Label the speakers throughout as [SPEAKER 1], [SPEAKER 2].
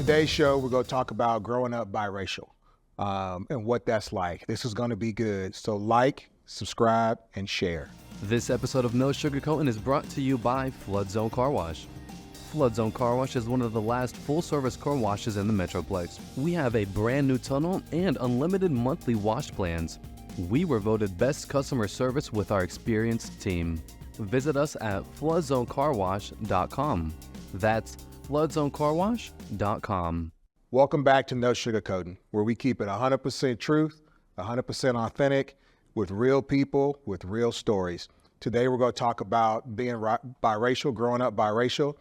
[SPEAKER 1] today's show, we're going to talk about growing up biracial and what that's like. This is going to be good. So like, subscribe, and share.
[SPEAKER 2] This episode of No Sugarcoating is brought to you by Flood Zone Car Wash. Flood Zone Car Wash is one of the last full-service car washes in the Metroplex. We have a brand new tunnel and unlimited monthly wash plans. We were voted best customer service with our experienced team. Visit us at floodzonecarwash.com. That's floodzonecarwash.com.
[SPEAKER 1] Welcome back to No Sugarcoating, where we keep it 100% truth, 100% authentic, with real people, with real stories. Today, we're going to talk about being biracial, growing up biracial.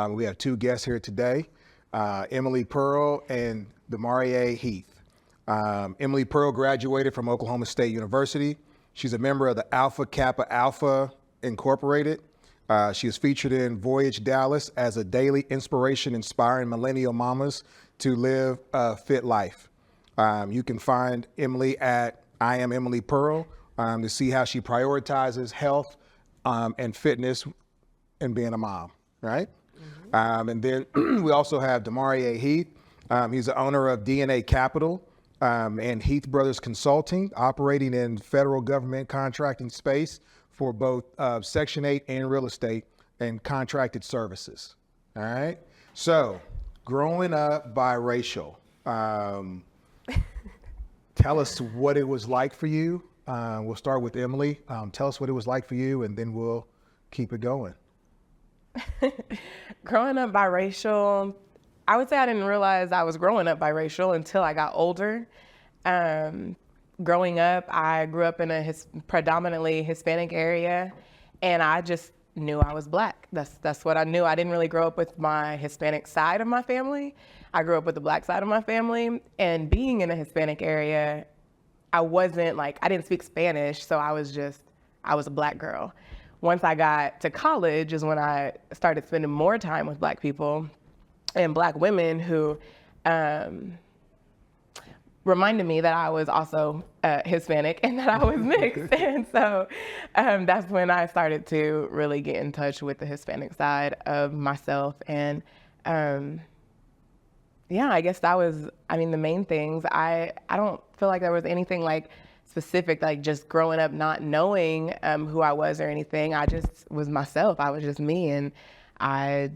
[SPEAKER 1] We have two guests here today, Emily Pearl and Demarie Heath. Emily Pearl graduated from Oklahoma State University. She's a member of the Alpha Kappa Alpha Incorporated. She is featured in Voyage Dallas as a daily inspiration inspiring millennial mamas to live a fit life. You can find Emily at I Am Emily Pearl to see how she prioritizes health and fitness and being a mom, right? Mm-hmm. And then we also have Demarie Heath. He's the owner of DNA Capital and Heath Brothers Consulting, operating in federal government contracting space for both Section 8 and real estate and contracted services. All right. So growing up biracial, tell us what it was like for you. We'll start with Emily. Tell us what it was like for you, and then we'll keep it going.
[SPEAKER 3] Growing up biracial, I would say I didn't realize I was growing up biracial until I got older. Growing up, I grew up in a predominantly Hispanic area, and I just knew I was Black. That's what I knew. I didn't really grow up with my Hispanic side of my family. I grew up with the Black side of my family, and being in a Hispanic area, I didn't speak Spanish, so I was a Black girl. Once I got to college is when I started spending more time with Black people and Black women who reminded me that I was also Hispanic and that I was mixed. And so that's when I started to really get in touch with the Hispanic side of myself. And I guess that was, the main things. I don't feel like there was anything like specific, like just growing up not knowing who I was or anything. I just was myself. I was just me. And I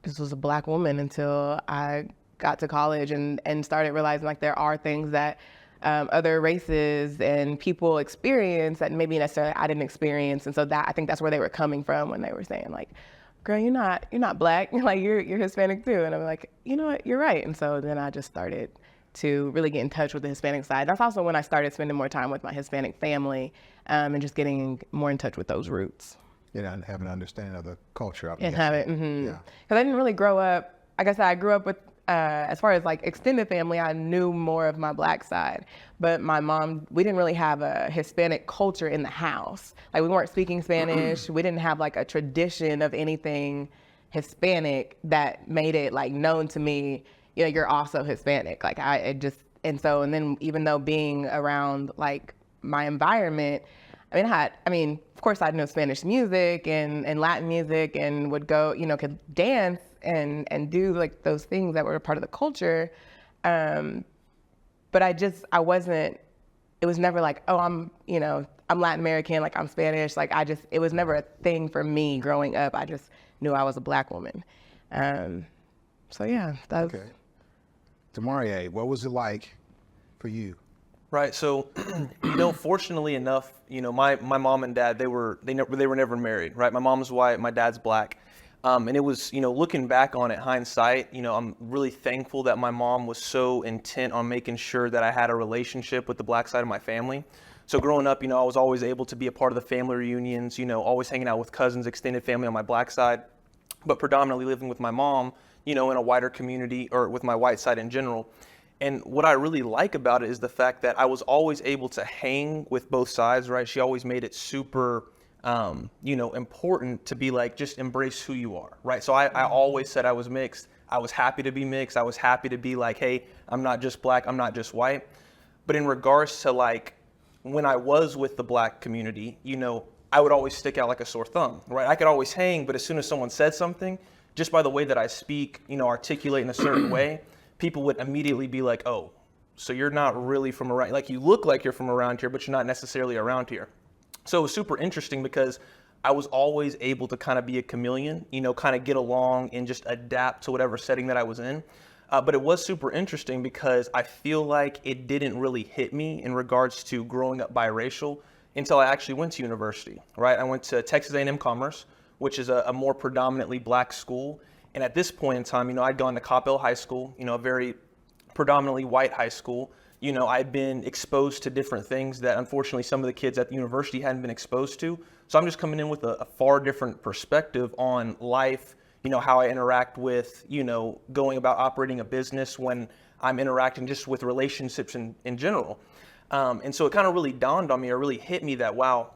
[SPEAKER 3] just was a Black woman until I got to college and started realizing like there are things that other races and people experience that maybe necessarily I didn't experience. And so I think that's where they were coming from when they were saying like, girl, you're not Black, like you're Hispanic too. And I'm like, you know what, you're right. And so then I just started to really get in touch with the Hispanic side. That's also when I started spending more time with my Hispanic family and just getting more in touch with those roots.
[SPEAKER 1] And having an understanding of the culture.
[SPEAKER 3] And have it, because I didn't really grow up, like I said, I grew up with, as far as like extended family, I knew more of my Black side, but my mom, we didn't really have a Hispanic culture in the house. Like we weren't speaking Spanish. We didn't have like a tradition of anything Hispanic that made it like known to me, you're also Hispanic. Like and then even though being around like my environment, of course I know Spanish music and Latin music and would go, could dance and do like those things that were a part of the culture. But it was never like, oh, I'm Latin American, like I'm Spanish. Like it was never a thing for me growing up. I just knew I was a Black woman.
[SPEAKER 1] Okay. Demarie, what was it like for you?
[SPEAKER 4] Right. So, fortunately enough, my mom and dad, they were never married, right? My mom's white, my dad's Black. And it was, looking back on it, hindsight, I'm really thankful that my mom was so intent on making sure that I had a relationship with the Black side of my family. So growing up, I was always able to be a part of the family reunions, always hanging out with cousins, extended family on my Black side, but predominantly living with my mom, in a wider community or with my white side in general. And what I really like about it is the fact that I was always able to hang with both sides, right? She always made it super, important to be like, just embrace who you are, right? So I always said I was mixed. I was happy to be mixed. I was happy to be like, hey, I'm not just Black, I'm not just white. But in regards to like, when I was with the Black community, I would always stick out like a sore thumb, right? I could always hang, but as soon as someone said something, just by the way that I speak, articulate in a certain way, people would immediately be like, oh, so you're not really from around, like you look like you're from around here, but you're not necessarily around here. So it was super interesting because I was always able to kind of be a chameleon, kind of get along and just adapt to whatever setting that I was in. But it was super interesting because I feel like it didn't really hit me in regards to growing up biracial until I actually went to university, right? I went to Texas A&M Commerce, which is a more predominantly black school. And at this point in time, I'd gone to Coppell High School, a very predominantly white high school. I'd been exposed to different things that unfortunately some of the kids at the university hadn't been exposed to. So I'm just coming in with a far different perspective on life, how I interact with, going about operating a business when I'm interacting just with relationships in general. And so it kind of really dawned on me, or really hit me that, wow,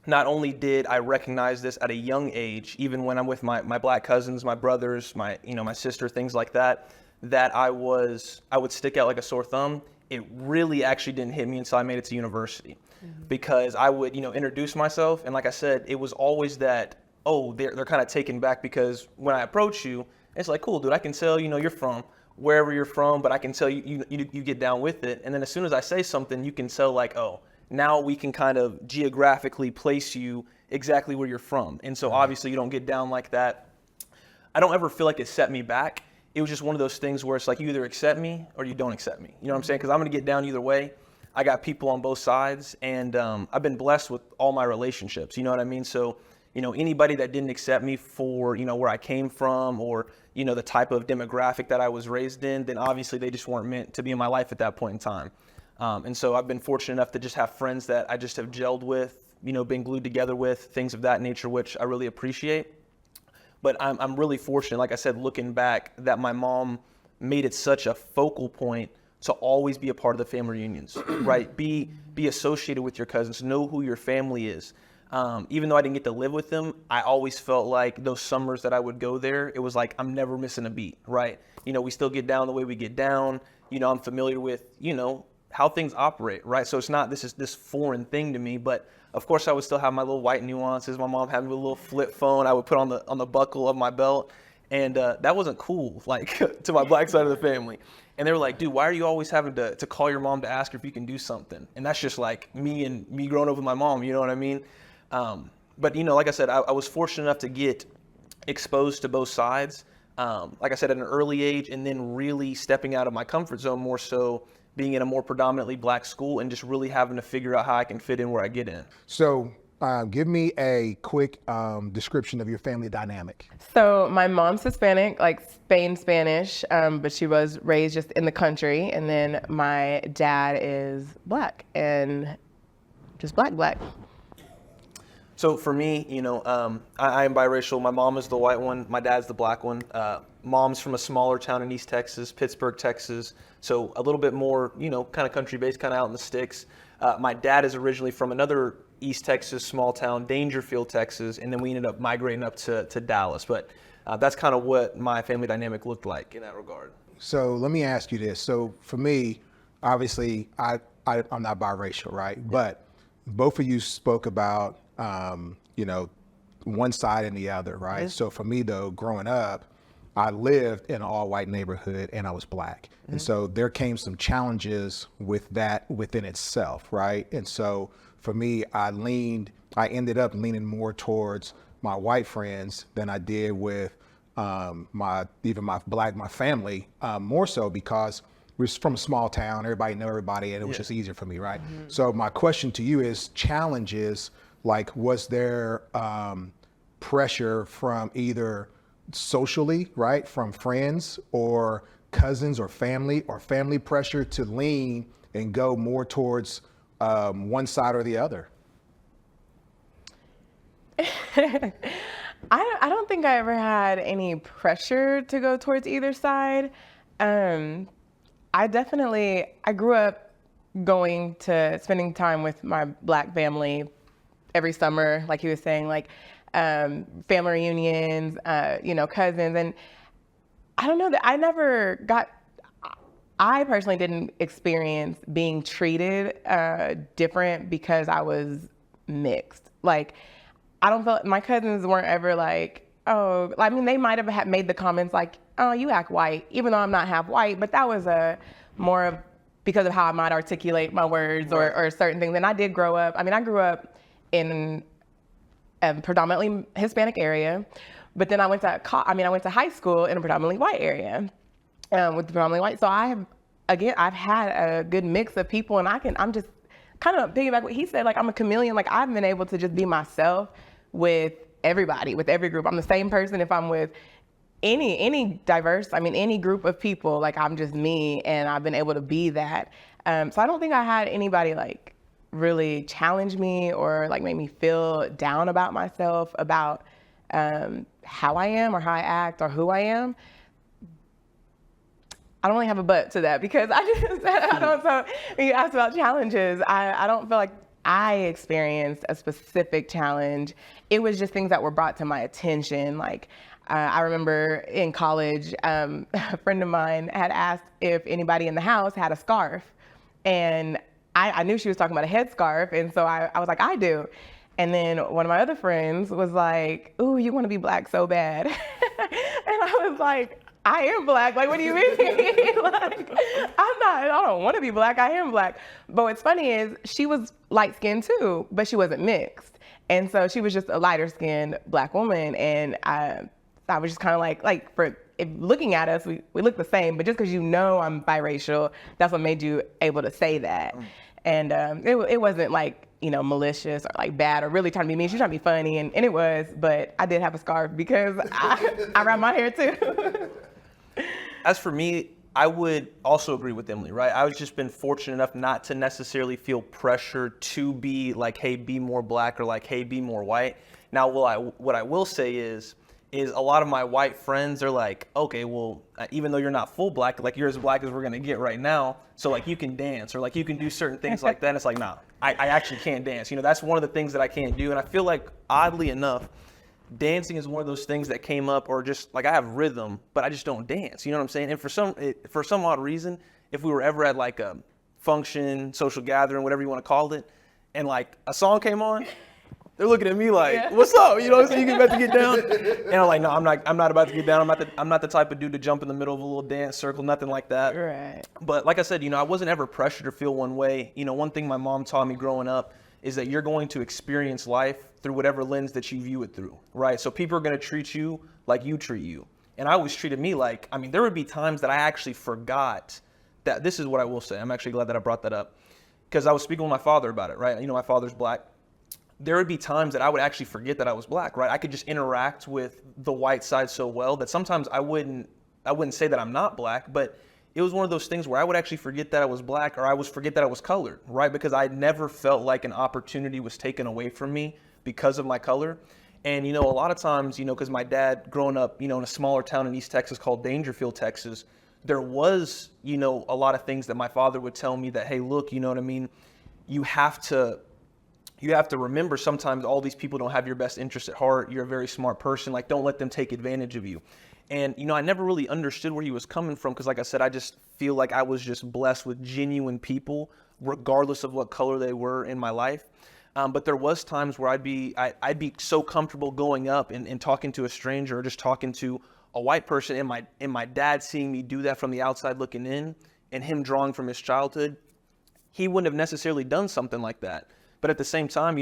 [SPEAKER 4] not only did I recognize this at a young age, even when I'm with my black cousins, my brothers, my sister, things like that, that I would stick out like a sore thumb. It really actually didn't hit me until I made it to university, because I would, introduce myself. And like I said, it was always that, oh, they're kind of taken back, because when I approach you, it's like, cool, dude, I can tell, you're from wherever you're from, but I can tell you get down with it. And then as soon as I say something, you can tell like, oh, now we can kind of geographically place you exactly where you're from. And so obviously you don't get down like that. I don't ever feel like it set me back. It was just one of those things where it's like, you either accept me or you don't accept me. You know what I'm saying? Because I'm going to get down either way. I got people on both sides, and I've been blessed with all my relationships. You know what I mean? So, anybody that didn't accept me for, where I came from, or, the type of demographic that I was raised in, then obviously they just weren't meant to be in my life at that point in time. And so I've been fortunate enough to just have friends that I just have gelled with, been glued together with, things of that nature, which I really appreciate. But I'm really fortunate, like I said, looking back, that my mom made it such a focal point to always be a part of the family reunions, right? Be associated with your cousins, know who your family is. Even though I didn't get to live with them, I always felt like those summers that I would go there, it was like I'm never missing a beat, right? We still get down the way we get down. I'm familiar with, how things operate, right? So it's not this foreign thing to me, but of course I would still have my little white nuances. My mom had me a little flip phone I would put on the buckle of my belt, and that wasn't cool, like to my black side of the family. And they were like, dude, why are you always having to call your mom to ask her if you can do something? And that's just like me growing up with my mom, you know what I mean? But like I said, I was fortunate enough to get exposed to both sides, like I said, at an early age, and then really stepping out of my comfort zone, more so being in a more predominantly black school and just really having to figure out how I can fit in where I get in.
[SPEAKER 1] So give me a quick description of your family dynamic.
[SPEAKER 3] So my mom's Hispanic, like Spain Spanish, but she was raised just in the country. And then my dad is black, and just black.
[SPEAKER 4] So for me, I am biracial. My mom is the white one. My dad's the black one. Mom's from a smaller town in East Texas, Pittsburgh, Texas. So a little bit more, kind of country based, kind of out in the sticks. My dad is originally from another East Texas small town, Dangerfield, Texas. And then we ended up migrating up to Dallas. But that's kind of what my family dynamic looked like in that regard.
[SPEAKER 1] So let me ask you this. So for me, obviously, I'm not biracial, right? But both of you spoke about, one side and the other, right? Mm-hmm. So for me, though, growing up, I lived in an all-white neighborhood, and I was black. Mm-hmm. And so there came some challenges with that within itself, right? And so for me, I ended up leaning more towards my white friends than I did with my family, more so because we're from a small town, everybody know everybody, and it was just easier for me, right? Mm-hmm. So my question to you is challenges, like was there pressure from either socially, right, from friends or cousins or family pressure to lean and go more towards one side or the other?
[SPEAKER 3] I don't think I ever had any pressure to go towards either side. I grew up spending time with my black family every summer, like he was saying, like family reunions, cousins. And I don't know that I personally didn't experience being treated different because I was mixed. Like, I don't feel my cousins weren't ever like, oh, I mean, they might have made the comments like, oh, you act white, even though I'm not half white, but that was more of because of how I might articulate my words or certain things. And I did grow up, I grew up in a predominantly Hispanic area, but then I went to high school in a predominantly white area with predominantly white. So I've had a good mix of people, and I'm just kind of piggyback what he said, like I'm a chameleon. Like I've been able to just be myself with everybody, with every group. I'm the same person if I'm with any diverse, any group of people. Like I'm just me, and I've been able to be that. So I don't think I had anybody like really challenge me or like make me feel down about myself, about how I am or how I act or who I am. I don't really have a but to that because I don't. So when you asked about challenges, I don't feel like I experienced a specific challenge. It was just things that were brought to my attention. Like I remember in college, a friend of mine had asked if anybody in the house had a scarf, and I knew she was talking about a headscarf, and so I was like, I do. And then one of my other friends was like, ooh, you want to be black so bad. And I was like, I am black. Like, what do you mean? Like, I don't want to be black. I am black. But what's funny is she was light skinned too, but she wasn't mixed. And so she was just a lighter skinned black woman. And I was just kind of like if looking at us, we look the same, but just because I'm biracial, that's what made you able to say that. And it wasn't like, malicious or like bad or really trying to be mean. She was trying to be funny, and it was, but I did have a scarf because I wrap my hair too.
[SPEAKER 4] As for me, I would also agree with Emily, right? I've just been fortunate enough not to necessarily feel pressure to be like, hey, be more black, or like, hey, be more white. Now, what I will say is a lot of my white friends are like, okay, well, even though you're not full black, like you're as black as we're gonna get right now, so like you can dance or like you can do certain things like that. And it's like, nah, I actually can't dance. That's one of the things that I can't do. And I feel like, oddly enough, dancing is one of those things that came up, or just like I have rhythm, but I just don't dance. You know what I'm saying? And for some odd reason, if we were ever at like a function, social gathering, whatever you want to call it, and like a song came on, they're looking at me like, what's up? You know what I'm saying? You about to get down? And I'm like, no, I'm not about to get down. I'm not the type of dude to jump in the middle of a little dance circle, nothing like that.
[SPEAKER 3] Right.
[SPEAKER 4] But like I said, I wasn't ever pressured to feel one way. One thing my mom taught me growing up is that you're going to experience life through whatever lens that you view it through, right? So people are going to treat you like you treat you. And I always treated me like, there would be times that I actually forgot that. This is what I will say. I'm actually glad that I brought that up, because I was speaking with my father about it, right? My father's black. There would be times that I would actually forget that I was black, right? I could just interact with the white side so well that sometimes I wouldn't say that I'm not black, but it was one of those things where I would actually forget that I was black, or I would forget that I was colored, right? Because I never felt like an opportunity was taken away from me because of my color. And, a lot of times, because my dad growing up, in a smaller town in East Texas called Dangerfield, Texas, there was, a lot of things that my father would tell me that, hey, look, you know what I mean? You have to remember sometimes all these people don't have your best interest at heart. You're a very smart person. Like, don't let them take advantage of you. And, I never really understood where he was coming from, because like I said, I just feel like I was just blessed with genuine people, regardless of what color they were in my life. But there was times where I'd be so comfortable going up and talking to a stranger, or just talking to a white person, and my dad seeing me do that from the outside looking in, and him drawing from his childhood. He wouldn't have necessarily done something like that. But at the same time,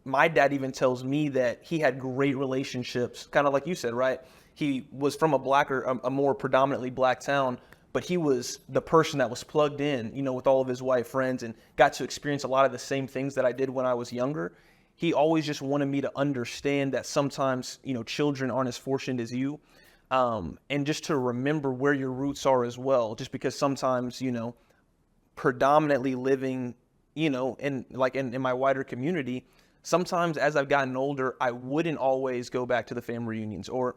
[SPEAKER 4] my dad even tells me that he had great relationships, kind of like you said, right? He was from a more predominantly black town, but he was the person that was plugged in, with all of his white friends, and got to experience a lot of the same things that I did when I was younger. He always just wanted me to understand that sometimes, children aren't as fortunate as you, and just to remember where your roots are as well, just because sometimes, predominantly living in my wider community, sometimes as I've gotten older, I wouldn't always go back to the family reunions, or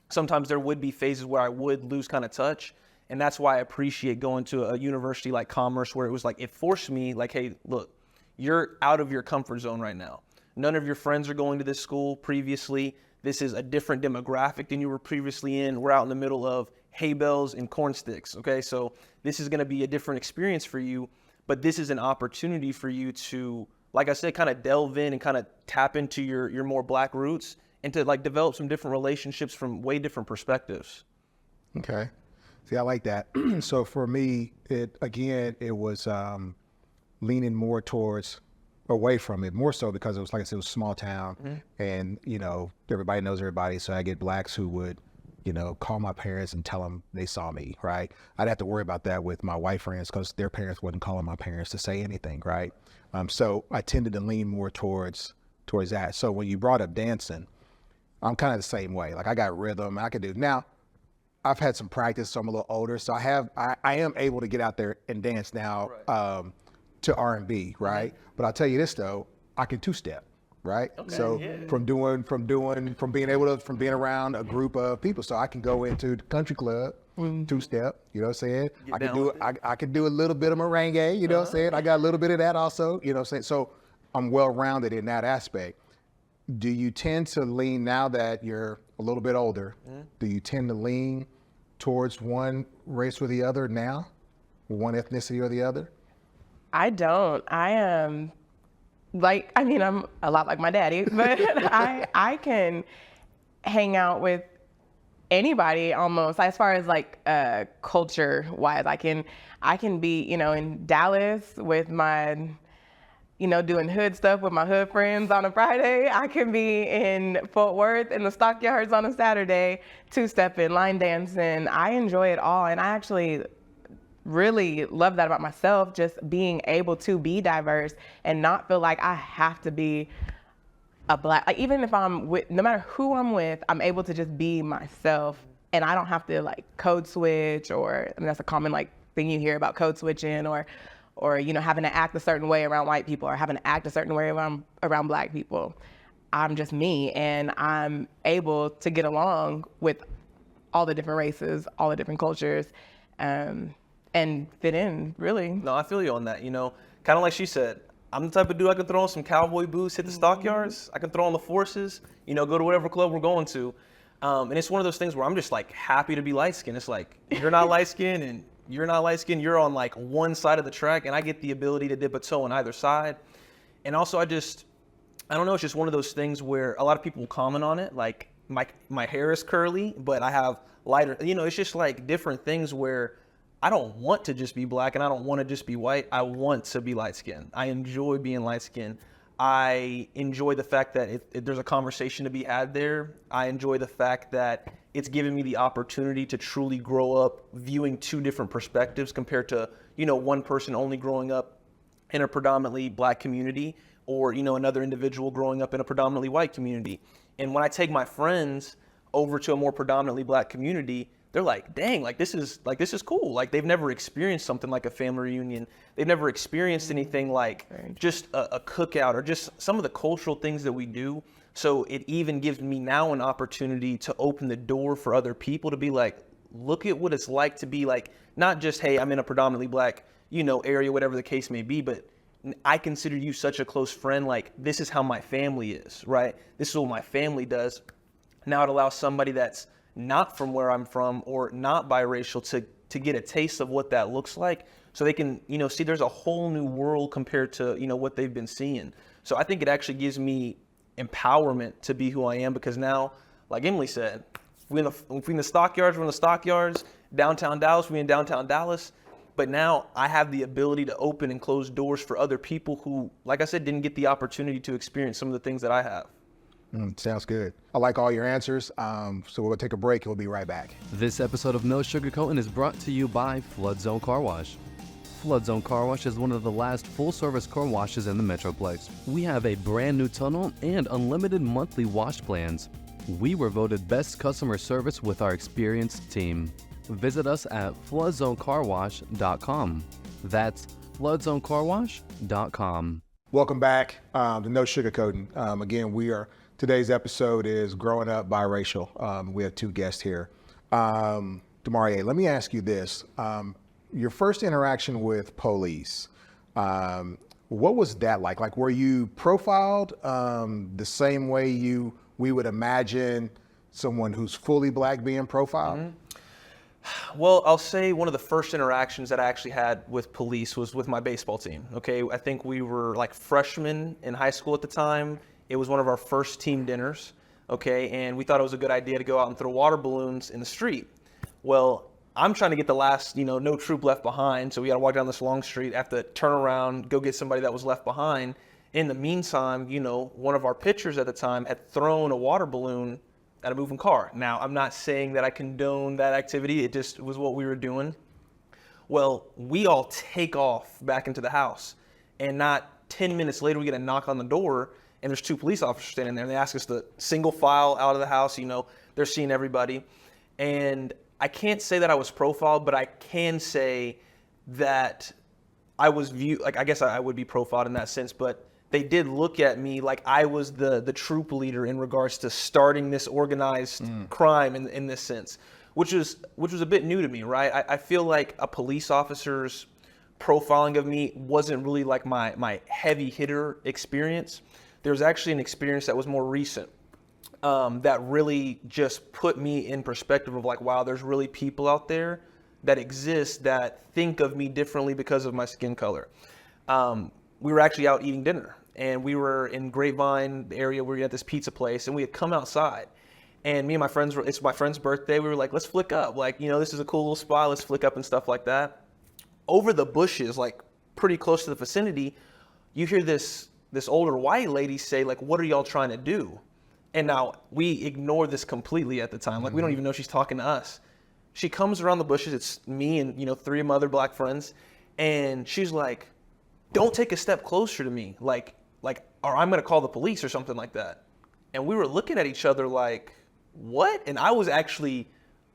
[SPEAKER 4] sometimes there would be phases where I would lose kind of touch. And that's why I appreciate going to a university like Commerce, where it was like, it forced me like, hey, look, you're out of your comfort zone right now. None of your friends are going to this school previously. This is a different demographic than you were previously in. We're out in the middle of hay bales and corn sticks. Okay. So this is going to be a different experience for you. But this is an opportunity for you to, like I said, kind of delve in and kind of tap into your more black roots, and to like develop some different relationships from way different perspectives.
[SPEAKER 1] Okay. See, I like that. So for me, it was leaning more towards away from it, more so because it was, like I said, it was a small town, and everybody knows everybody. So I get blacks who would, call my parents and tell them they saw me, right? I'd have to worry about that with my white friends because their parents wasn't calling my parents to say anything, right? So I tended to lean more towards that. So when you brought up dancing, I'm kind of the same way. Like I got rhythm, I could do. Now, I've had some practice, so I'm a little older, so I am able to get out there and dance now, to R&B, right? But I'll tell you this though, I can two-step, right?
[SPEAKER 4] Okay,
[SPEAKER 1] so
[SPEAKER 4] yeah.
[SPEAKER 1] from being around a group of people, so I can go into the country club, two-step, you know what I'm saying?
[SPEAKER 4] Get
[SPEAKER 1] I can
[SPEAKER 4] down
[SPEAKER 1] do
[SPEAKER 4] with
[SPEAKER 1] it. I can do a little bit of merengue, you know what I'm saying? I got a little bit of that also, you know what I'm saying? So I'm well-rounded in that aspect. Do you tend to lean, now that you're a little bit older, do you tend to lean towards one race or the other now? One ethnicity or the other?
[SPEAKER 3] I don't. I am I'm a lot like my daddy, but I can hang out with anybody almost, as far as like culture wise. I can be, in Dallas with my, doing hood stuff with my hood friends on a Friday. I can be in Fort Worth in the stockyards on a Saturday, two-stepping, line dancing. I enjoy it all, and I actually really love that about myself, just being able to be diverse and not feel like I have to be a black, like even if I'm with, no matter who I'm with, I'm able to just be myself, and I don't have to like code switch, or that's a common like thing you hear about, code switching, or having to act a certain way around white people, or having to act a certain way around black people. I'm just me, and I'm able to get along with all the different races, all the different cultures, and fit in, really.
[SPEAKER 4] No, I feel you on that. Kind of like she said, I'm the type of dude I can throw on some cowboy boots, hit the stockyards. I can throw on the forces, go to whatever club we're going to. And it's one of those things where I'm just like happy to be light skinned. It's like, you're not light skinned and you're not light skinned. You're on like one side of the track, and I get the ability to dip a toe on either side. And also I don't know, it's just one of those things where a lot of people comment on it. Like my hair is curly, but I have lighter, it's just like different things where I don't want to just be black, and I don't want to just be white. I want to be light skinned. I enjoy being light skinned. I enjoy the fact that there's a conversation to be had there. I enjoy the fact that it's given me the opportunity to truly grow up viewing two different perspectives compared to, one person only growing up in a predominantly black community, or, another individual growing up in a predominantly white community. And when I take my friends over to a more predominantly black community, they're like, dang, this is cool. Like, they've never experienced something like a family reunion. They've never experienced anything like just a cookout, or just some of the cultural things that we do. So it even gives me now an opportunity to open the door for other people to be like, look at what it's like to be like, not just, hey, I'm in a predominantly black, area, whatever the case may be, but I consider you such a close friend. Like, this is how my family is, right? This is what my family does. Now it allows somebody that's not from where I'm from, or not biracial, to get a taste of what that looks like, so they can, see there's a whole new world compared to, what they've been seeing. So I think it actually gives me empowerment to be who I am, because now, like Emily said, we're in the stockyards, we're in the stockyards, downtown Dallas, we're in downtown Dallas. But now I have the ability to open and close doors for other people who, like I said, didn't get the opportunity to experience some of the things that I have.
[SPEAKER 1] Sounds good. I like all your answers. So we'll take a break. We'll be right back.
[SPEAKER 2] This episode of No Sugarcoating is brought to you by Flood Zone Car Wash. Flood Zone Car Wash is one of the last full-service car washes in the Metroplex. We have a brand new tunnel and unlimited monthly wash plans. We were voted best customer service with our experienced team. Visit us at floodzonecarwash.com. That's floodzonecarwash.com.
[SPEAKER 1] Welcome back to No Sugarcoating. Again, today's episode is Growing Up Biracial. We have two guests here. Demarie, let me ask you this. Your first interaction with police, what was that like? Like, were you profiled the same way we would imagine someone who's fully black being profiled?
[SPEAKER 4] Mm-hmm. Well, I'll say one of the first interactions that I actually had with police was with my baseball team. Okay, I think we were like freshmen in high school at the time. It was one of our first team dinners. okay? And we thought it was a good idea to go out and throw water balloons in the street. Well, I'm trying to get the last, no troop left behind. So we got to walk down this long street, have to turn around, go get somebody that was left behind. In the meantime, one of our pitchers at the time had thrown a water balloon at a moving car. Now, I'm not saying that I condone that activity. It just was what we were doing. Well, we all take off back into the house, and not 10 minutes later, we get a knock on the door, and there's 2 police officers standing there, and they ask us to single file out of the house. They're seeing everybody. And I can't say that I was profiled, but I can say that I was viewed, I guess I would be profiled in that sense, but they did look at me like I was the troop leader in regards to starting this organized crime in this sense, which was a bit new to me, right? I feel like a police officer's profiling of me wasn't really like my heavy hitter experience. There was actually an experience that was more recent that really just put me in perspective of like, wow, there's really people out there that exist that think of me differently because of my skin color. We were actually out eating dinner, and we were in Grapevine, the area where we had this pizza place, and we had come outside. And me and my friends, it's my friend's birthday. We were like, let's flick up. Like, this is a cool little spot. Let's flick up and stuff like that. Over the bushes, like pretty close to the vicinity, you hear this older white lady say, like, what are y'all trying to do? And now we ignore this completely at the time. Like, we don't even know she's talking to us. She comes around the bushes. It's me and, 3 of my other black friends. And she's like, don't take a step closer to me. Like, or I'm going to call the police or something like that. And we were looking at each other like, what? And I was actually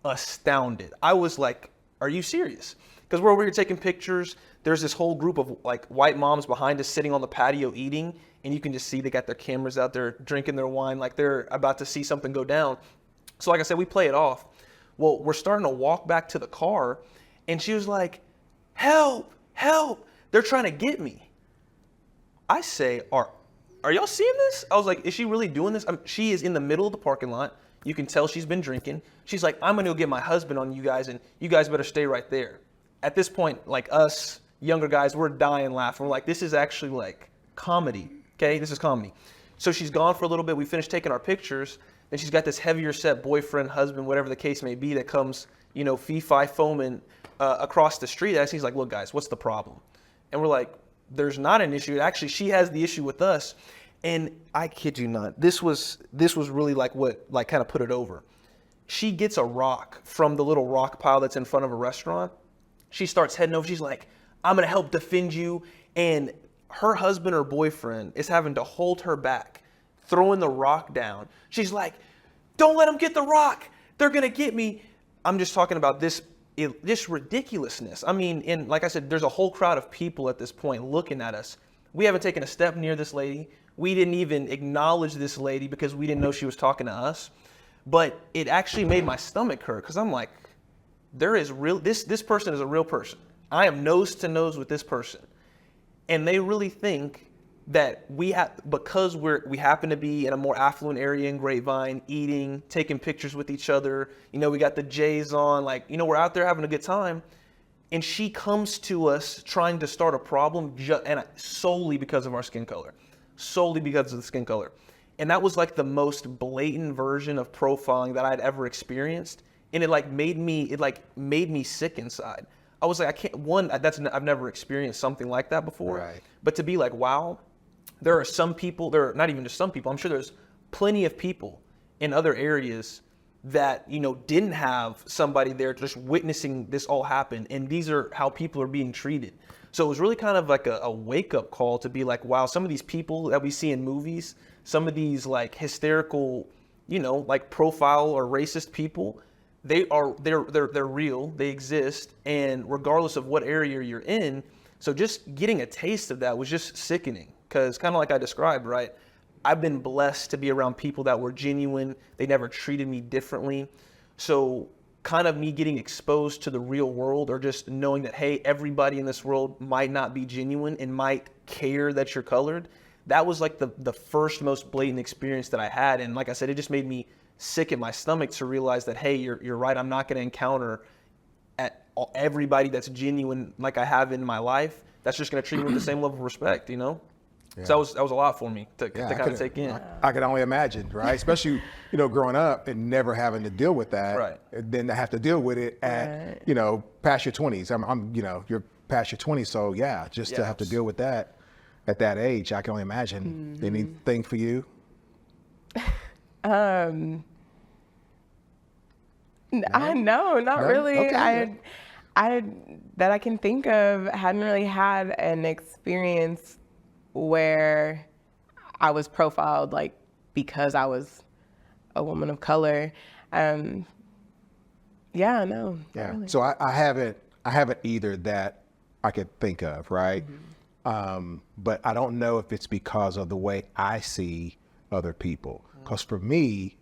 [SPEAKER 4] astounded. I was like, are you serious? Because we're over here taking pictures. There's this whole group of like white moms behind us sitting on the patio eating. And you can just see they got their cameras out there drinking their wine like they're about to see something go down. So like I said, we play it off. Well, we're starting to walk back to the car. And she was like, help, help. They're trying to get me. I say, are y'all seeing this? I was like, is she really doing this? She is in the middle of the parking lot. You can tell she's been drinking. She's like, I'm going to go get my husband on you guys, and you guys better stay right there. At this point, like us younger guys, we're dying laughing. We're like, this is actually like comedy, okay? This is comedy. So she's gone for a little bit. We finished taking our pictures. Then she's got this heavier set boyfriend, husband, whatever the case may be, that comes, fee-fi foaming across the street. And he's like, look, guys, what's the problem? And we're like, there's not an issue. Actually, she has the issue with us. And I kid you not, this was really like what like kind of put it over. She gets a rock from the little rock pile that's in front of a restaurant. She starts heading over. She's like, I'm going to help defend you. And her husband or boyfriend is having to hold her back, throwing the rock down. She's like, don't let them get the rock. They're going to get me. I'm just talking about this ridiculousness. I mean, and like I said, there's a whole crowd of people at this point looking at us. We haven't taken a step near this lady. We didn't even acknowledge this lady because we didn't know she was talking to us. But it actually made my stomach hurt because I'm like, this person is a real person. I am nose to nose with this person. And they really think that because we happen to be in a more affluent area in Grapevine, eating, taking pictures with each other, we got the J's on, like, we're out there having a good time. And she comes to us trying to start a problem and solely because of our skin color. Solely because of the skin color. And that was like the most blatant version of profiling that I'd ever experienced. And it made me sick inside. I was like, I've never experienced something like that before.
[SPEAKER 1] Right.
[SPEAKER 4] But to be like, wow, there are some people, there are not even just some people, I'm sure there's plenty of people in other areas that, didn't have somebody there just witnessing this all happen. And these are how people are being treated. So it was really kind of like a wake-up call to be like, wow, some of these people that we see in movies, some of these like hysterical, like profile or racist people, they're real, they exist, and regardless of what area you're in. So just getting a taste of that was just sickening, because kind of like I described, right? I've been blessed to be around people that were genuine. They never treated me differently. So kind of me getting exposed to the real world, or just knowing that, hey, everybody in this world might not be genuine and might care that you're colored. That was like the first most blatant experience that I had. And like I said, it just made me sick in my stomach to realize that, hey, you're right. I'm not going to encounter everybody that's genuine like I have in my life. That's just going to treat me with the same level of respect, So that was a lot for me to
[SPEAKER 1] Yeah,
[SPEAKER 4] kind of take in.
[SPEAKER 1] I can only imagine, right? Especially, growing up and never having to deal with that.
[SPEAKER 4] Right.
[SPEAKER 1] And then to have to deal with it at, past your 20s. You're past your 20s. So yeah, just to have to deal with that at that age, I can only imagine. Anything for you?
[SPEAKER 3] I know, not
[SPEAKER 1] No?
[SPEAKER 3] really.
[SPEAKER 1] Okay,
[SPEAKER 3] I that I can think of hadn't really had an experience where I was profiled like because I was a woman of color. No. Not
[SPEAKER 1] Yeah.
[SPEAKER 3] really.
[SPEAKER 1] So I haven't either that I could think of, right? But I don't know if it's because of the way I see other people. Because for me,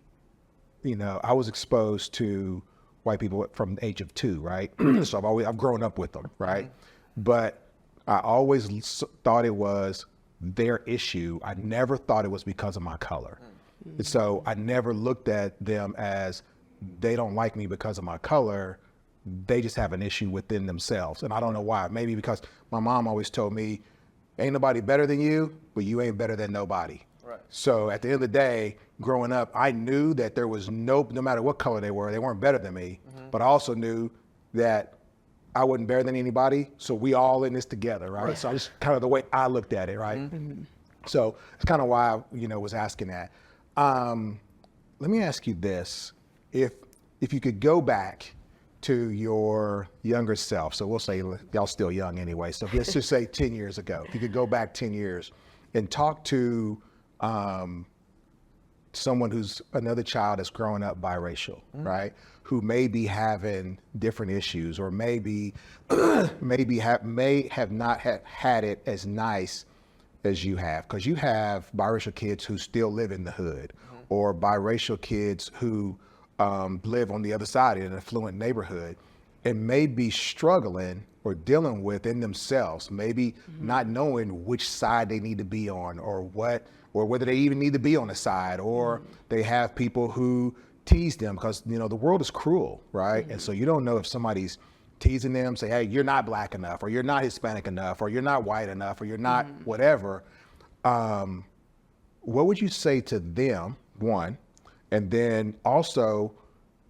[SPEAKER 1] I was exposed to white people from the age of 2, right? So I've grown up with them, right? But I always thought it was their issue. I never thought it was because of my color. And so I never looked at them as they don't like me because of my color. They just have an issue within themselves. And I don't know why. Maybe because my mom always told me, ain't nobody better than you, but you ain't better than nobody.
[SPEAKER 4] Right.
[SPEAKER 1] So at the end of the day, growing up, I knew that there was no matter what color they weren't better than me. But I also knew that I wasn't better than anybody. So we all in this together, right? So I just kind of the way I looked at it, right? So it's kind of why I, was asking that. Let me ask you this: if you could go back to your younger self, so we'll say y'all still young anyway. So let's just say 10 years ago, if you could go back 10 years and talk to someone who's another child that's growing up biracial, right? Who may be having different issues, or maybe may have not had it as nice as you have, because you have biracial kids who still live in the hood, or biracial kids who live on the other side in an affluent neighborhood and may be struggling or dealing with in themselves, maybe not knowing which side they need to be on, or whether they even need to be on a side, or they have people who tease them, because the world is cruel, right? And so you don't know if somebody's teasing them, say, hey, you're not black enough, or you're not Hispanic enough, or you're not white enough, or you're not whatever. What would you say to them, one? And then also,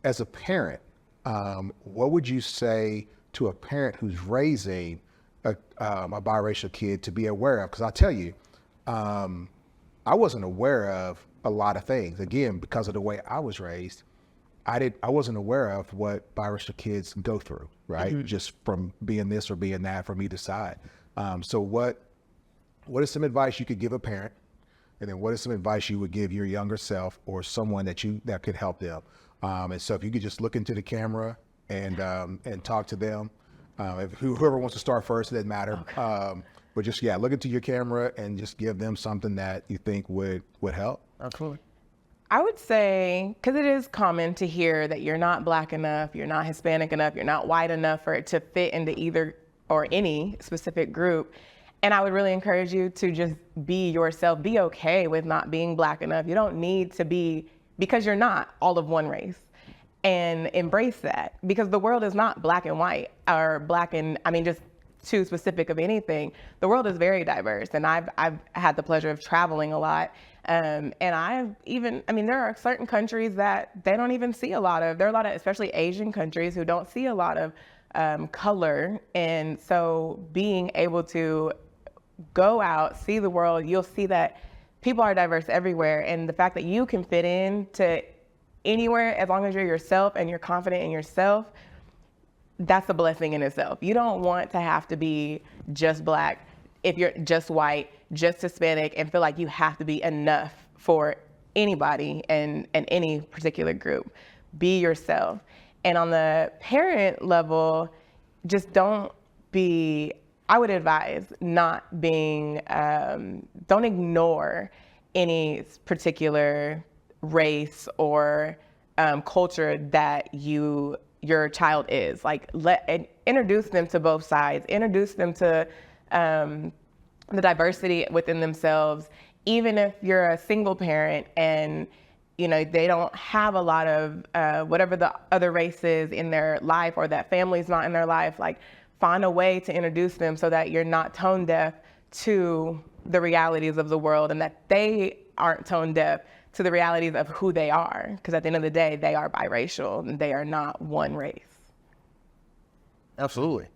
[SPEAKER 1] as a parent, what would you say to a parent who's raising a biracial kid to be aware of? Because I'll tell you, I wasn't aware of a lot of things. Again, because of the way I was raised, I wasn't aware of what biracial kids go through, right? Just from being this or being that from either side. So what is some advice you could give a parent? And then what is some advice you would give your younger self, or someone that could help them? And so if you could just look into the camera and talk to them, whoever wants to start first, it doesn't matter. Okay. But just, look into your camera and just give them something that you think would help.
[SPEAKER 4] Absolutely.
[SPEAKER 3] I would say, because it is common to hear that you're not black enough, you're not Hispanic enough, you're not white enough for it to fit into either or any specific group. And I would really encourage you to just be yourself. Be okay with not being black enough. You don't need to be, because you're not all of one race. And embrace that, because the world is not black and white, or just too specific of anything. The world is very diverse, and I've had the pleasure of traveling a lot. And there are certain countries that they don't even see a lot of. There are a lot of, especially Asian countries, who don't see a lot of color. And so being able to go out, see the world, you'll see that people are diverse everywhere. And the fact that you can fit in to anywhere, as long as you're yourself and you're confident in yourself, that's a blessing in itself. You don't want to have to be just black, if you're just white, just Hispanic, and feel like you have to be enough for anybody and any particular group. Be yourself. And on the parent level, just I would advise not being, don't ignore any particular race or culture that your child is. Like, introduce them to both sides, introduce them to the diversity within themselves. Even if you're a single parent and they don't have a lot of whatever the other race is in their life, or that family's not in their life, like, find a way to introduce them so that you're not tone deaf to the realities of the world and that they aren't tone deaf to the realities of who they are. Because at the end of the day, they are biracial and they are not one race.
[SPEAKER 4] Absolutely.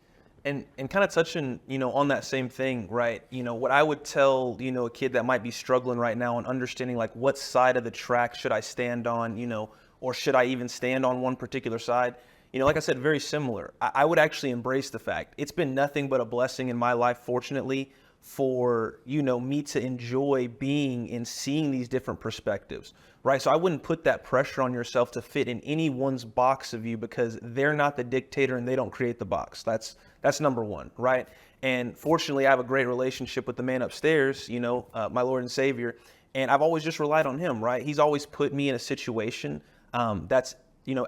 [SPEAKER 4] And kind of touching, on that same thing, right? What I would tell, a kid that might be struggling right now and understanding like what side of the track should I stand on, or should I even stand on one particular side? Like I said, very similar. I would actually embrace the fact it's been nothing but a blessing in my life, fortunately, for, me to enjoy being and seeing these different perspectives, right? So I wouldn't put that pressure on yourself to fit in anyone's box of you because they're not the dictator and they don't create the box. That's number one, right? And fortunately, I have a great relationship with the man upstairs, my Lord and Savior, and I've always just relied on him, right? He's always put me in a situation that's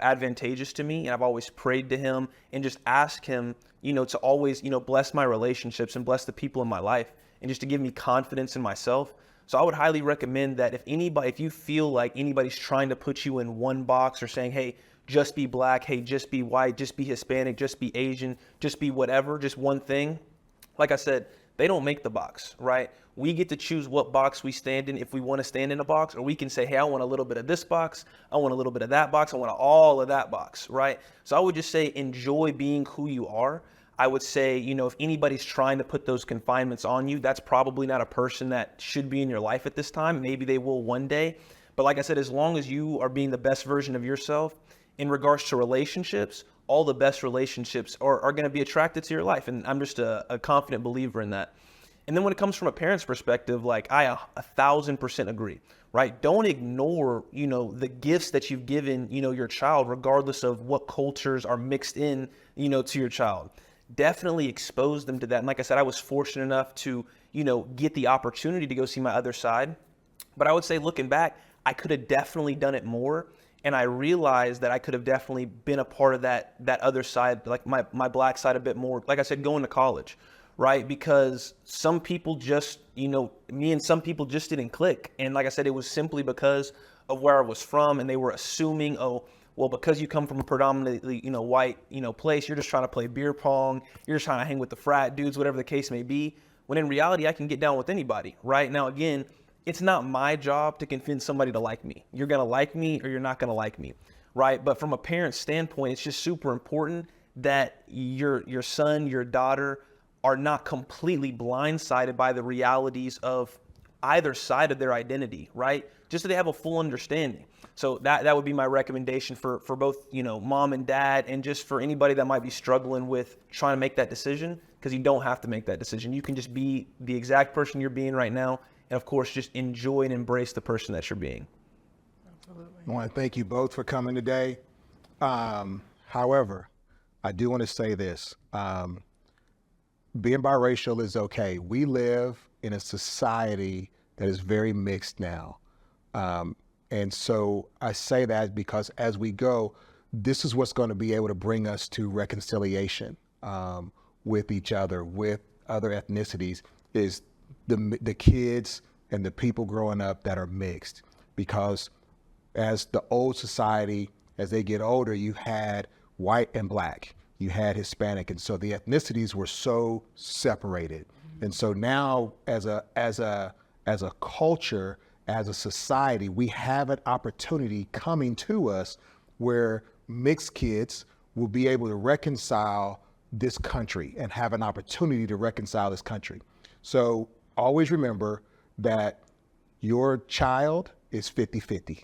[SPEAKER 4] advantageous to me. And I've always prayed to him and just asked him, to always, bless my relationships and bless the people in my life and just to give me confidence in myself. So I would highly recommend that if you feel like anybody's trying to put you in one box or saying, hey, just be black, hey, just be white, just be Hispanic, just be Asian, just be whatever, just one thing. Like I said, they don't make the box, right? We get to choose what box we stand in if we want to stand in a box, or we can say, hey, I want a little bit of this box. I want a little bit of that box. I want all of that box, right? So I would just say, enjoy being who you are. I would say, if anybody's trying to put those confinements on you, that's probably not a person that should be in your life at this time. Maybe they will one day. But like I said, as long as you are being the best version of yourself in regards to relationships, all the best relationships are going to be attracted to your life. And I'm just a confident believer in that. And then when it comes from a parent's perspective, like I 1,000% agree, right? Don't ignore, the gifts that you've given, your child, regardless of what cultures are mixed in, to your child. Definitely expose them to that. And like I said, I was fortunate enough to, get the opportunity to go see my other side. But I would say looking back, I could have definitely done it more. And I realized that I could have definitely been a part of that other side, like my black side a bit more. Like I said, going to college, right? Because some people just, me and some people just didn't click. And like I said, it was simply because of where I was from. And they were assuming, oh, well, because you come from a predominantly, white, place, you're just trying to play beer pong. You're just trying to hang with the frat dudes, whatever the case may be. When in reality, I can get down with anybody, right? Now, again, it's not my job to convince somebody to like me. You're going to like me or you're not going to like me, right? But from a parent's standpoint, it's just super important that your son, your daughter are not completely blindsided by the realities of either side of their identity, right? Just so they have a full understanding. So that would be my recommendation for both, mom and dad, and just for anybody that might be struggling with trying to make that decision, because you don't have to make that decision. You can just be the exact person you're being right now. And of course, just enjoy and embrace the person that you're being.
[SPEAKER 3] Absolutely.
[SPEAKER 1] I want to thank you both for coming today. However, I do want to say this. Being biracial is okay. We live in a society that is very mixed now. And so I say that because as we go, this is what's going to be able to bring us to reconciliation with each other, with other ethnicities, is the kids and the people growing up that are mixed. Because as the old society, as they get older, you had white and black, you had Hispanic, and so the ethnicities were so separated. And so now as a culture, as a society, we have an opportunity coming to us where mixed kids will be able to reconcile this country and have an opportunity to reconcile this country. So always remember that your child is 50-50.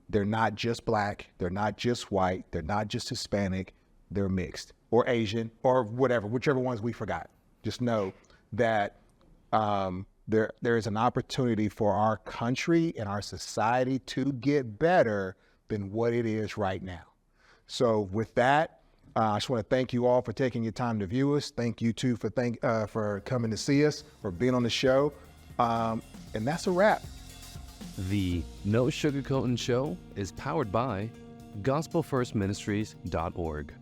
[SPEAKER 1] They're not just black, they're not just white, they're not just Hispanic, they're mixed, or Asian, or whatever, whichever ones we forgot. Just know that there is an opportunity for our country and our society to get better than what it is right now. So with that, I just want to thank you all for taking your time to view us. Thank you too for coming to see us, for being on the show. And that's a wrap.
[SPEAKER 2] The No Sugarcoating Show is powered by GospelFirstMinistries.org.